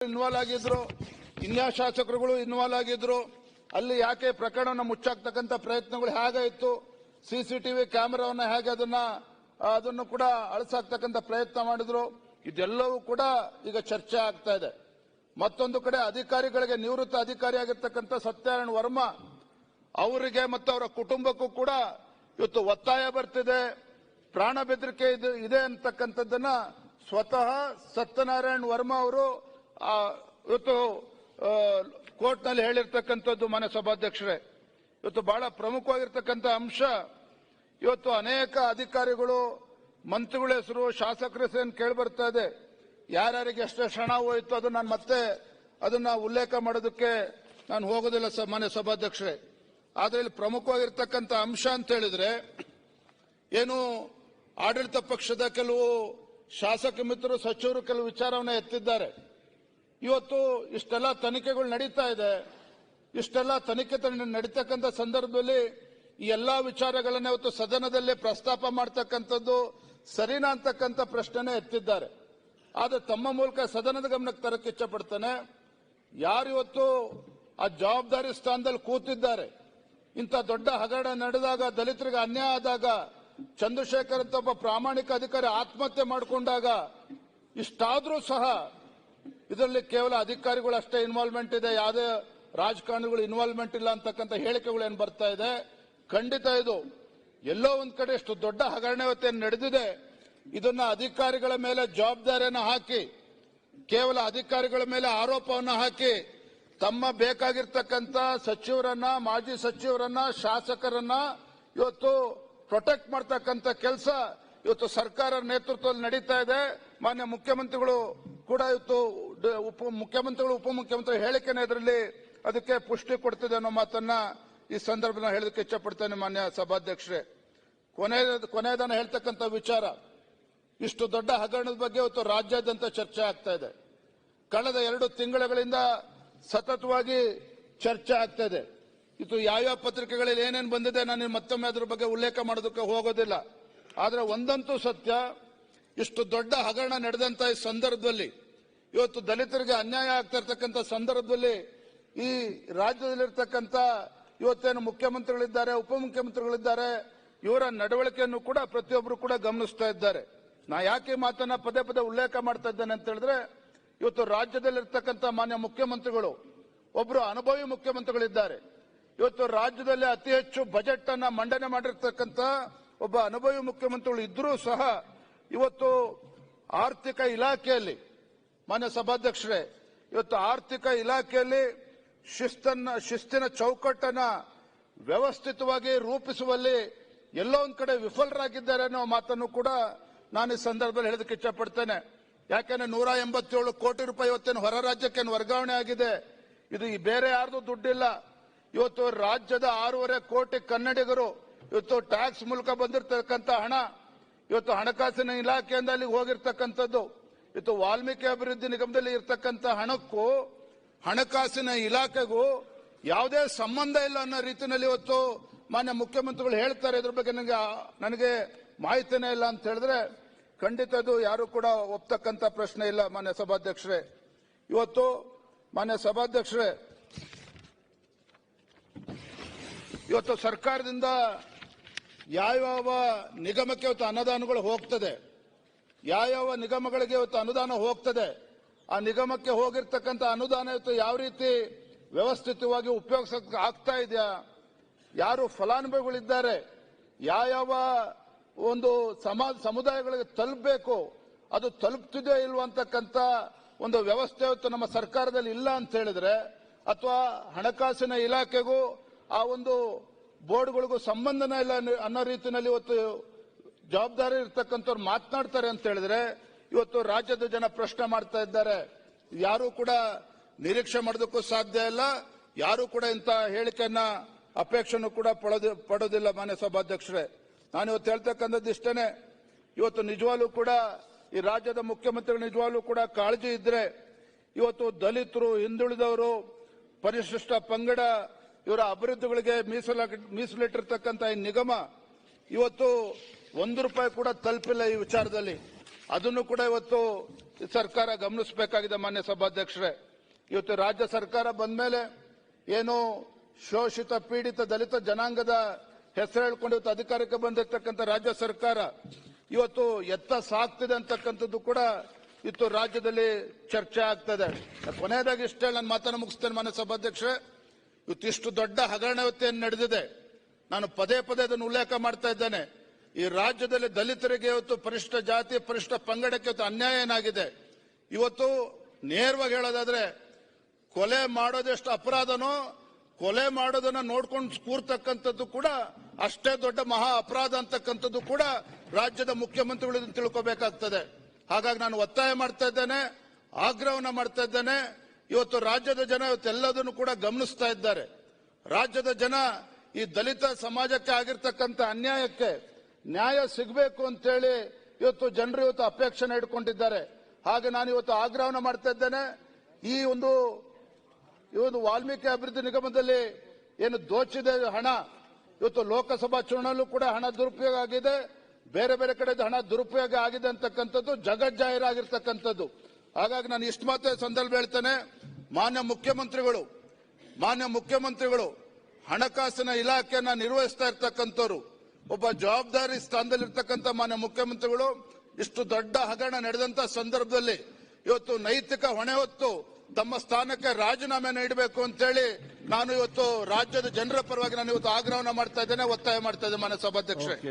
Involve ಆಗಿದ್ರು, ಇನ್ಯಾ ಶಾಸಕರುಗಳು involve ಆಗಿದ್ರು. ಅಲ್ಲಿ ಯಾಕೆ ಪ್ರಕರಣವನ್ನು ಮುಚ್ಚಾಕ್ತಕ್ಕಂಥ ಪ್ರಯತ್ನಗಳು ಹೇಗಾಯಿತು, ಸಿಸಿಟಿವಿ ಕ್ಯಾಮೆರಾವನ್ನು ಹೇಗೆ ಅದನ್ನು ಕೂಡ ಅಳಿಸಾಕ್ತಕ್ಕಂಥ ಪ್ರಯತ್ನ ಮಾಡಿದ್ರು. ಇದೆಲ್ಲವೂ ಕೂಡ ಈಗ ಚರ್ಚೆ ಆಗ್ತಾ ಇದೆ. ಮತ್ತೊಂದು ಕಡೆ ಅಧಿಕಾರಿಗಳಿಗೆ, ನಿವೃತ್ತ ಅಧಿಕಾರಿಯಾಗಿರ್ತಕ್ಕಂಥ ಸತ್ಯನಾರಾಯಣ ವರ್ಮಾ ಅವರಿಗೆ ಮತ್ತು ಅವರ ಕುಟುಂಬಕ್ಕೂ ಕೂಡ ಇವತ್ತು ಒತ್ತಾಯ ಬರ್ತಿದೆ, ಪ್ರಾಣ ಬೆದರಿಕೆ ಇದೆ ಅಂತಕ್ಕಂಥದ್ದನ್ನ ಸ್ವತಃ ಸತ್ಯನಾರಾಯಣ ವರ್ಮಾ ಅವರು ಇವತ್ತು ಕೋರ್ಟ್ನಲ್ಲಿ ಹೇಳಿರ್ತಕ್ಕಂಥದ್ದು. ಮಾನ್ಯ ಸಭಾಧ್ಯಕ್ಷರೇ, ಇವತ್ತು ಬಹಳ ಪ್ರಮುಖವಾಗಿರ್ತಕ್ಕಂಥ ಅಂಶ, ಇವತ್ತು ಅನೇಕ ಅಧಿಕಾರಿಗಳು, ಮಂತ್ರಿಗಳ ಹೆಸರು, ಶಾಸಕರ ಹೆಸರು ಕೇಳಿ ಬರ್ತಾ ಇದೆ. ಯಾರ್ಯಾರಿಗೆ ಎಷ್ಟು ಹಣ ಹೋಯಿತು ಅದು ನಾನು ಮತ್ತೆ ಅದನ್ನ ಉಲ್ಲೇಖ ಮಾಡೋದಕ್ಕೆ ನಾನು ಹೋಗೋದಿಲ್ಲ ಮಾನ್ಯ ಸಭಾಧ್ಯಕ್ಷರೇ. ಆದ್ರೆ ಇಲ್ಲಿ ಪ್ರಮುಖವಾಗಿರ್ತಕ್ಕಂಥ ಅಂಶ ಅಂತ ಹೇಳಿದ್ರೆ, ಏನು ಆಡಳಿತ ಪಕ್ಷದ ಕೆಲವು ಶಾಸಕ ಮಿತ್ರರು, ಸಚಿವರು ಕೆಲವು ವಿಚಾರವನ್ನ ಎತ್ತಿದ್ದಾರೆ. ಇವತ್ತು ಇಷ್ಟೆಲ್ಲ ತನಿಖೆಗಳು ನಡೀತಾ ಇದೆ. ಇಷ್ಟೆಲ್ಲ ತನಿಖೆ ನಡೀತಕ್ಕಂಥ ಸಂದರ್ಭದಲ್ಲಿ ಈ ಎಲ್ಲಾ ವಿಚಾರಗಳನ್ನ ಇವತ್ತು ಸದನದಲ್ಲಿ ಪ್ರಸ್ತಾಪ ಮಾಡ್ತಕ್ಕಂಥದ್ದು ಸರಿನಾ ಅಂತಕ್ಕಂಥ ಪ್ರಶ್ನೆನೇ ಎತ್ತಿದ್ದಾರೆ. ಆದ್ರೆ ತಮ್ಮ ಮೂಲಕ ಸದನದ ಗಮನಕ್ಕೆ ತರಕ್ಕೆ ಇಚ್ಛೆ ಪಡ್ತಾನೆ, ಯಾರು ಇವತ್ತು ಆ ಜವಾಬ್ದಾರಿ ಸ್ಥಾನದಲ್ಲಿ ಕೂತಿದ್ದಾರೆ, ಇಂಥ ದೊಡ್ಡ ಹಗರಣ ನಡೆದಾಗ, ದಲಿತರಿಗೆ ಅನ್ಯಾಯ ಆದಾಗ, ಚಂದ್ರಶೇಖರ್ ಅಂತ ಒಬ್ಬ ಪ್ರಾಮಾಣಿಕ ಅಧಿಕಾರಿ ಆತ್ಮಹತ್ಯೆ ಮಾಡಿಕೊಂಡಾಗ, ಇಷ್ಟಾದ್ರೂ ಸಹ ಇದರಲ್ಲಿ ಕೇವಲ ಅಧಿಕಾರಿಗಳು ಅಷ್ಟೇ ಇನ್ವಾಲ್ವ್ಮೆಂಟ್ ಇದೆ, ಯಾವುದೇ ರಾಜಕಾರಣಿಗಳು ಇನ್ವಾಲ್ವ್ಮೆಂಟ್ ಇಲ್ಲ ಅಂತಕ್ಕಂಥ ಹೇಳಿಕೆಗಳು ಏನು ಬರ್ತಾ ಇದೆ. ಖಂಡಿತ ಇದು ಎಲ್ಲೋ ಒಂದ್ ಕಡೆ ಇಷ್ಟು ದೊಡ್ಡ ಹಗರಣ ಇವತ್ತೇನು ನಡೆದಿದೆ, ಇದನ್ನ ಅಧಿಕಾರಿಗಳ ಮೇಲೆ ಜವಾಬ್ದಾರಿಯನ್ನು ಹಾಕಿ, ಕೇವಲ ಅಧಿಕಾರಿಗಳ ಮೇಲೆ ಆರೋಪವನ್ನು ಹಾಕಿ, ತಮ್ಮ ಬೇಕಾಗಿರ್ತಕ್ಕಂಥ ಸಚಿವರನ್ನ, ಮಾಜಿ ಸಚಿವರನ್ನ, ಶಾಸಕರನ್ನ ಇವತ್ತು ಪ್ರೊಟೆಕ್ಟ್ ಮಾಡ್ತಕ್ಕಂಥ ಕೆಲಸ ಇವತ್ತು ಸರ್ಕಾರ ನೇತೃತ್ವದಲ್ಲಿ ನಡೀತಾ ಇದೆ. ಮಾನ್ಯ ಮುಖ್ಯಮಂತ್ರಿಗಳು ಕೂಡ ಇವತ್ತು ಮುಖ್ಯಮಂತ್ರಿಗಳು, ಉಪಮುಖ್ಯಮಂತ್ರಿ ಹೇಳಿಕೆನ ಇದರಲ್ಲಿ ಅದಕ್ಕೆ ಪುಷ್ಟಿ ಕೊಡ್ತಿದೆ ಅನ್ನೋ ಮಾತನ್ನ ಈ ಸಂದರ್ಭದಲ್ಲಿ ಹೇಳೋದಕ್ಕೆ ಇಚ್ಛಪಡ್ತೇನೆ. ಮಾನ್ಯ ಸಭಾಧ್ಯಕ್ಷರೇ, ಕೊನೆಯದನ್ನ ಹೇಳ್ತಕ್ಕಂಥ ವಿಚಾರ, ಇಷ್ಟು ದೊಡ್ಡ ಹಗರಣದ ಬಗ್ಗೆ ಇವತ್ತು ರಾಜ್ಯಾದ್ಯಂತ ಚರ್ಚೆ ಆಗ್ತಾ ಇದೆ. ಕಳೆದ 2 ತಿಂಗಳುಗಳಿಂದ ಸತತವಾಗಿ ಚರ್ಚೆ ಆಗ್ತಾ ಇದೆ. ಇದು ಯಾವ್ಯಾವ ಪತ್ರಿಕೆಗಳಲ್ಲಿ ಏನೇನು ಬಂದಿದೆ ನಾನು ಮತ್ತೊಮ್ಮೆ ಅದ್ರ ಬಗ್ಗೆ ಉಲ್ಲೇಖ ಮಾಡೋದಕ್ಕೆ ಹೋಗೋದಿಲ್ಲ. ಆದ್ರೆ ಒಂದಂತೂ ಸತ್ಯ, ಇಷ್ಟು ದೊಡ್ಡ ಹಗರಣ ನಡೆದಂತ ಈ ಸಂದರ್ಭದಲ್ಲಿ, ಇವತ್ತು ದಲಿತರಿಗೆ ಅನ್ಯಾಯ ಆಗ್ತಾ ಇರ್ತಕ್ಕಂಥ ಸಂದರ್ಭದಲ್ಲಿ ಈ ರಾಜ್ಯದಲ್ಲಿರ್ತಕ್ಕಂಥ ಇವತ್ತೇನು ಮುಖ್ಯಮಂತ್ರಿಗಳಿದ್ದಾರೆ, ಉಪಮುಖ್ಯಮಂತ್ರಿಗಳಿದ್ದಾರೆ, ಇವರ ನಡವಳಿಕೆಯನ್ನು ಕೂಡ ಪ್ರತಿಯೊಬ್ಬರು ಕೂಡ ಗಮನಿಸ್ತಾ ಇದ್ದಾರೆ. ನಾ ಯಾಕೆ ಮಾತನ್ನ ಪದೇ ಪದೇ ಉಲ್ಲೇಖ ಮಾಡ್ತಾ ಇದ್ದೇನೆ ಅಂತ ಹೇಳಿದ್ರೆ, ಇವತ್ತು ರಾಜ್ಯದಲ್ಲಿರ್ತಕ್ಕಂಥ ಮಾನ್ಯ ಮುಖ್ಯಮಂತ್ರಿಗಳು ಒಬ್ಬರು ಅನುಭವಿ ಮುಖ್ಯಮಂತ್ರಿಗಳಿದ್ದಾರೆ. ಇವತ್ತು ರಾಜ್ಯದಲ್ಲಿ ಅತಿ ಹೆಚ್ಚು ಬಜೆಟ್ ಅನ್ನ ಮಂಡನೆ ಮಾಡಿರ್ತಕ್ಕಂಥ ಒಬ್ಬ ಅನುಭವಿ ಮುಖ್ಯಮಂತ್ರಿಗಳು ಇದ್ರೂ ಸಹ ಇವತ್ತು ಆರ್ಥಿಕ ಇಲಾಖೆಯಲ್ಲಿ, ಮಾನ್ಯ ಸಭಾಧ್ಯಕ್ಷರೇ, ಇವತ್ತು ಆರ್ಥಿಕ ಇಲಾಖೆಯಲ್ಲಿ ಶಿಸ್ತಿನ ಚೌಕಟ್ಟನ್ನ ವ್ಯವಸ್ಥಿತವಾಗಿ ರೂಪಿಸುವಲ್ಲಿ ಎಲ್ಲೋ ಒಂದ್ ಕಡೆ ವಿಫಲರಾಗಿದ್ದಾರೆ ಅನ್ನೋ ಮಾತನ್ನು ಕೂಡ ನಾನು ಈ ಸಂದರ್ಭದಲ್ಲಿ ಹೇಳೋದಕ್ಕೆ ಇಚ್ಛಪಡ್ತೇನೆ. ಯಾಕೆಂದ್ರೆ 187 ಕೋಟಿ ರೂಪಾಯಿ ಇವತ್ತೇನು ಹೊರ ರಾಜ್ಯಕ್ಕೆ ವರ್ಗಾವಣೆ ಆಗಿದೆ. ಇದು ಬೇರೆ ಯಾರ್ದು ದುಡ್ಡಿಲ್ಲ. ಇವತ್ತು ರಾಜ್ಯದ 6.5 ಕೋಟಿ ಕನ್ನಡಿಗರು ಇವತ್ತು ಟ್ಯಾಕ್ಸ್ ಮೂಲಕ ಬಂದಿರತಕ್ಕಂಥ ಹಣ, ಇವತ್ತು ಹಣಕಾಸಿನ ಇಲಾಖೆಯಿಂದ ಅಲ್ಲಿಗೆ ಹೋಗಿರ್ತಕ್ಕಂಥದ್ದು, ಇವತ್ತು ವಾಲ್ಮೀಕಿ ಅಭಿವೃದ್ಧಿ ನಿಗಮದಲ್ಲಿ ಇರ್ತಕ್ಕಂಥ ಹಣಕ್ಕೂ ಹಣಕಾಸಿನ ಇಲಾಖೆಗೂ ಯಾವುದೇ ಸಂಬಂಧ ಇಲ್ಲ ಅನ್ನೋ ರೀತಿಯಲ್ಲಿ ಇವತ್ತು ಮಾನ್ಯ ಮುಖ್ಯಮಂತ್ರಿಗಳು ಹೇಳ್ತಾರೆ. ಇದ್ರ ಬಗ್ಗೆ ನನಗೆ ಮಾಹಿತಿನೇ ಇಲ್ಲ ಅಂತ ಹೇಳಿದ್ರೆ ಖಂಡಿತ ಅದು ಯಾರು ಕೂಡ ಒಪ್ತಕ್ಕಂಥ ಪ್ರಶ್ನೆ ಇಲ್ಲ. ಮಾನ್ಯ ಸಭಾಧ್ಯಕ್ಷರೇ, ಇವತ್ತು ಮಾನ್ಯ ಸಭಾಧ್ಯಕ್ಷರೇ, ಇವತ್ತು ಸರ್ಕಾರದಿಂದ ಯಾವ್ಯಾವ ನಿಗಮಕ್ಕೆ ಇವತ್ತು ಅನುದಾನಗಳು ಹೋಗ್ತದೆ, ಯಾವ್ಯಾವ ನಿಗಮಗಳಿಗೆ ಇವತ್ತು ಅನುದಾನ ಹೋಗ್ತದೆ, ಆ ನಿಗಮಕ್ಕೆ ಹೋಗಿರ್ತಕ್ಕಂಥ ಅನುದಾನ ಇವತ್ತು ಯಾವ ರೀತಿ ವ್ಯವಸ್ಥಿತವಾಗಿ ಉಪಯೋಗಿಸಕ್ಕೆ ಆಗ್ತಾ ಇದೆಯಾ, ಯಾರು ಫಲಾನುಭವಿಗಳಿದ್ದಾರೆ, ಯಾವ ಒಂದು ಸಮುದಾಯಗಳಿಗೆ ತಲುಪಬೇಕು ಅದು ತಲುಪ್ತಿದೆಯೋ ಇಲ್ವಾ ಅಂತಕ್ಕಂಥ ಒಂದು ವ್ಯವಸ್ಥೆ ಇವತ್ತು ನಮ್ಮ ಸರ್ಕಾರದಲ್ಲಿ ಇಲ್ಲ ಅಂತ ಹೇಳಿದ್ರೆ, ಅಥವಾ ಹಣಕಾಸಿನ ಇಲಾಖೆಗೂ ಆ ಒಂದು ಬೋರ್ಡ್ಗಳಿಗೂ ಸಂಬಂಧನೇ ಇಲ್ಲ ಅನ್ನೋ ರೀತಿಯಲ್ಲಿ ಇವತ್ತು ಜವಾಬ್ದಾರಿ ಇರ್ತಕ್ಕಂಥವ್ರು ಮಾತನಾಡ್ತಾರೆ ಅಂತ ಹೇಳಿದ್ರೆ, ಇವತ್ತು ರಾಜ್ಯದ ಜನ ಪ್ರಶ್ನೆ ಮಾಡ್ತಾ ಇದ್ದಾರೆ. ಯಾರು ಕೂಡ ನಿರೀಕ್ಷೆ ಮಾಡೋದಕ್ಕೂ ಸಾಧ್ಯ ಇಲ್ಲ, ಯಾರು ಕೂಡ ಇಂಥ ಹೇಳಿಕೆಯನ್ನ ಅಪೇಕ್ಷೆನೂ ಕೂಡ ಪಡೋದಿಲ್ಲ. ಮಾನ್ಯ ಸಭಾಧ್ಯಕ್ಷರೇ, ನಾನು ಇವತ್ತು ಹೇಳ್ತಕ್ಕಂಥದ್ದು ಇಷ್ಟೇನೆ. ಇವತ್ತು ನಿಜವಾಗ್ಲೂ ಕೂಡ ಈ ರಾಜ್ಯದ ಮುಖ್ಯಮಂತ್ರಿಗಳು ನಿಜವಾಗ್ಲೂ ಕೂಡ ಕಾಳಜಿ ಇದ್ರೆ ಇವತ್ತು ದಲಿತರು, ಹಿಂದುಳಿದವರು, ಪರಿಶಿಷ್ಟ ಪಂಗಡ ಇವರ ಅಭಿವೃದ್ಧಿಗಳಿಗೆ ಮೀಸಲಿಟ್ಟಿರ್ತಕ್ಕಂಥ ಈ ನಿಗಮ ಇವತ್ತು 1 ರೂಪಾಯಿ ಕೂಡ ತಲುಪಿಲ್ಲ ಈ ವಿಚಾರದಲ್ಲಿ. ಅದನ್ನು ಕೂಡ ಇವತ್ತು ಸರ್ಕಾರ ಗಮನಿಸಬೇಕಾಗಿದೆ. ಮಾನ್ಯ ಸಭಾಧ್ಯಕ್ಷರೇ, ಇವತ್ತು ರಾಜ್ಯ ಸರ್ಕಾರ ಬಂದ ಮೇಲೆ ಏನು ಶೋಷಿತ ಪೀಡಿತ ದಲಿತ ಜನಾಂಗದ ಹೆಸರು ಹೇಳ್ಕೊಂಡು ಇವತ್ತು ಅಧಿಕಾರಕ್ಕೆ ಬಂದಿರತಕ್ಕಂಥ ರಾಜ್ಯ ಸರ್ಕಾರ ಇವತ್ತು ಎತ್ತ ಸಾಕ್ತಿದೆ ಅಂತಕ್ಕಂಥದ್ದು ಕೂಡ ಇವತ್ತು ರಾಜ್ಯದಲ್ಲಿ ಚರ್ಚೆ ಆಗ್ತದೆ. ಕೊನೆಯದಾಗಿ ಇಷ್ಟೇ ನನ್ನ ಮಾತನ್ನು ಮುಗಿಸ್ತೇನೆ. ಮಾನ್ಯ ಸಭಾಧ್ಯಕ್ಷರೇ, ಇವತ್ತು ಇಷ್ಟು ದೊಡ್ಡ ಹಗರಣ ಇವತ್ತೇನು ನಡೆದಿದೆ, ನಾನು ಪದೇ ಪದೇ ಅದನ್ನು ಉಲ್ಲೇಖ ಮಾಡ್ತಾ ಇದ್ದೇನೆ. ಈ ರಾಜ್ಯದಲ್ಲಿ ದಲಿತರಿಗೆ ಇವತ್ತು ಪರಿಶಿಷ್ಟ ಜಾತಿ ಪರಿಶಿಷ್ಟ ಪಂಗಡಕ್ಕೆ ಇವತ್ತು ಅನ್ಯಾಯ ಏನಾಗಿದೆ, ಇವತ್ತು ನೇರವಾಗಿ ಹೇಳೋದಾದ್ರೆ ಕೊಲೆ ಮಾಡೋದೆಷ್ಟು ಅಪರಾಧನೋ ಕೊಲೆ ಮಾಡೋದನ್ನ ನೋಡ್ಕೊಂಡು ಕೂರ್ತಕ್ಕಂಥದ್ದು ಕೂಡ ಅಷ್ಟೇ ದೊಡ್ಡ ಮಹಾ ಅಪರಾಧ ಅಂತಕ್ಕಂಥದ್ದು ಕೂಡ ರಾಜ್ಯದ ಮುಖ್ಯಮಂತ್ರಿಗಳು ತಿಳ್ಕೋಬೇಕಾಗ್ತದೆ. ಹಾಗಾಗಿ ನಾನು ಒತ್ತಾಯ ಮಾಡ್ತಾ ಇದ್ದೇನೆ, ಆಗ್ರಹವನ್ನ ಮಾಡ್ತಾ ಇದ್ದೇನೆ. ಇವತ್ತು ರಾಜ್ಯದ ಜನ ಇವತ್ತೆಲ್ಲದನ್ನು ಕೂಡ ಗಮನಿಸ್ತಾ ಇದ್ದಾರೆ. ರಾಜ್ಯದ ಜನ ಈ ದಲಿತ ಸಮಾಜಕ್ಕೆ ಆಗಿರ್ತಕ್ಕಂಥ ಅನ್ಯಾಯಕ್ಕೆ ನ್ಯಾಯ ಸಿಗಬೇಕು ಅಂತೇಳಿ ಇವತ್ತು ಜನರು ಇವತ್ತು ಅಪೇಕ್ಷೆನ ಇಟ್ಕೊಂಡಿದ್ದಾರೆ. ಹಾಗೆ ನಾನು ಇವತ್ತು ಆಗ್ರಹವನ್ನ ಮಾಡ್ತಾ ಇದ್ದೇನೆ. ಈ ಒಂದು ವಾಲ್ಮೀಕಿ ಅಭಿವೃದ್ಧಿ ನಿಗಮದಲ್ಲಿ ಏನು ದೋಚಿದೆ ಹಣ, ಇವತ್ತು ಲೋಕಸಭಾ ಚುನಾವಣೆಯಲ್ಲೂ ಕೂಡ ಹಣ ದುರುಪಯೋಗ ಆಗಿದೆ, ಬೇರೆ ಬೇರೆ ಕಡೆ ಹಣ ದುರುಪಯೋಗ ಆಗಿದೆ ಅಂತಕ್ಕಂಥದ್ದು ಜಗಜ್ಜಾಹೀರಾಗಿರ್ತಕ್ಕಂಥದ್ದು. ಹಾಗಾಗಿ ನಾನು ಇಷ್ಟು ಮಾತ್ರ ಸಂದರ್ಭ ಹೇಳ್ತೇನೆ, ಮಾನ್ಯ ಮುಖ್ಯಮಂತ್ರಿಗಳು ಹಣಕಾಸಿನ ಇಲಾಖೆಯನ್ನ ನಿರ್ವಹಿಸ್ತಾ ಇರ್ತಕ್ಕಂಥವ್ರು, ಒಬ್ಬ ಜವಾಬ್ದಾರಿ ಸ್ಥಾನದಲ್ಲಿರ್ತಕ್ಕಂಥ ಮಾನ್ಯ ಮುಖ್ಯಮಂತ್ರಿಗಳು ಇಷ್ಟು ದೊಡ್ಡ ಹಗರಣ ನಡೆದಂತ ಸಂದರ್ಭದಲ್ಲಿ ಇವತ್ತು ನೈತಿಕ ಹೊಣೆ ಹೊತ್ತು ತಮ್ಮ ಸ್ಥಾನಕ್ಕೆ ರಾಜೀನಾಮೆ ನೀಡಬೇಕು ಅಂತೇಳಿ ನಾನು ಇವತ್ತು ರಾಜ್ಯದ ಜನರ ಪರವಾಗಿ ನಾನು ಇವತ್ತು ಆಗ್ರಹವನ್ನ ಮಾಡ್ತಾ ಇದ್ದೇನೆ, ಒತ್ತಾಯ ಮಾಡ್ತಾ ಇದ್ದೇನೆ ಮಾನ್ಯ ಸಭಾಧ್ಯಕ್ಷರೇ.